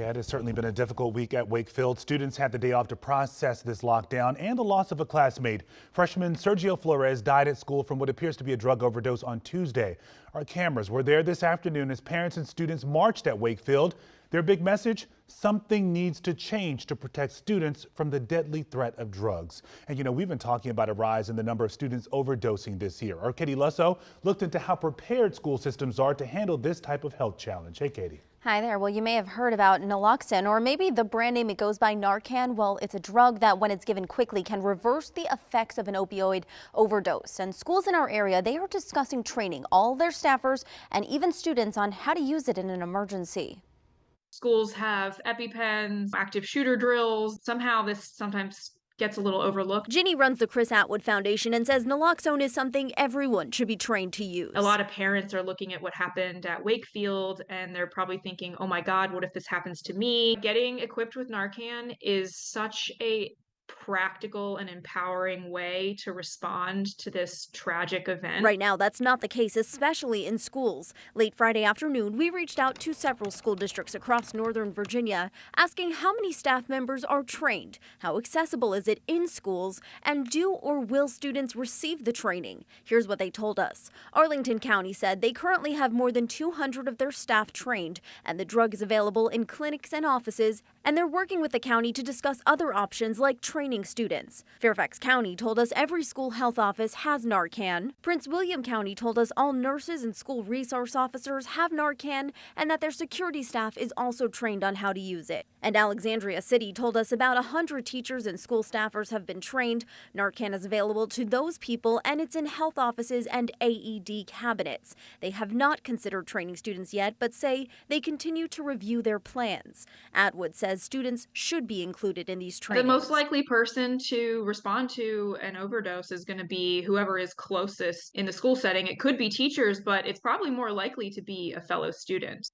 Yeah, it has certainly been a difficult week at Wakefield. Students had the day off to process this lockdown and the loss of a classmate. Freshman Sergio Flores died at school from what appears to be a drug overdose on Tuesday. Our cameras were there this afternoon as parents and students marched at Wakefield. Their big message: something needs to change to protect students from the deadly threat of drugs. And we've been talking about a rise in the number of students overdosing this year. Our Katie Lusso looked into how prepared school systems are to handle this type of health challenge. Hey, Katie. Hi there. Well, you may have heard about naloxone, or maybe the brand name it goes by, Narcan. Well, it's a drug that when it's given quickly can reverse the effects of an opioid overdose. And schools in our area, they are discussing training all their staffers and even students on how to use it in an emergency. Schools have EpiPens, active shooter drills. Somehow this sometimes gets a little overlooked. Ginny runs the Chris Atwood Foundation and says naloxone is something everyone should be trained to use. A lot of parents are looking at what happened at Wakefield and they're probably thinking, oh my God, what if this happens to me? Getting equipped with Narcan is such a practical and empowering way to respond to this tragic event. Right now, that's not the case, especially in schools. Late Friday afternoon, we reached out to several school districts across Northern Virginia, asking how many staff members are trained, how accessible is it in schools, and do or will students receive the training? Here's what they told us. Arlington County said they currently have more than 200 of their staff trained, and the drug is available in clinics and offices, and they're working with the county to discuss other options like training students. Fairfax County told us every school health office has Narcan. Prince William County told us all nurses and school resource officers have Narcan and that their security staff is also trained on how to use it. And Alexandria City told us about 100 teachers and school staffers have been trained. Narcan is available to those people and it's in health offices and AED cabinets. They have not considered training students yet, but say they continue to review their plans. Atwood says students should be included in these trainings. The most likely person to respond to an overdose is going to be whoever is closest in the school setting. It could be teachers, but it's probably more likely to be a fellow student.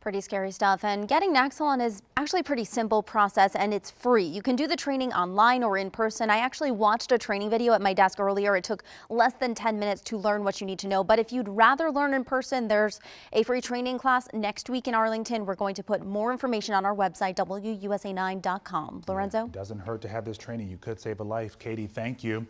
Pretty scary stuff, and getting Naxalon is actually a pretty simple process and it's free. You can do the training online or in person. I actually watched a training video at my desk earlier. It took less than 10 minutes to learn what you need to know, but if you'd rather learn in person, there's a free training class next week in Arlington. We're going to put more information on our website, WUSA9.com. Lorenzo? It doesn't hurt to have this training. You could save a life. Katie, thank you.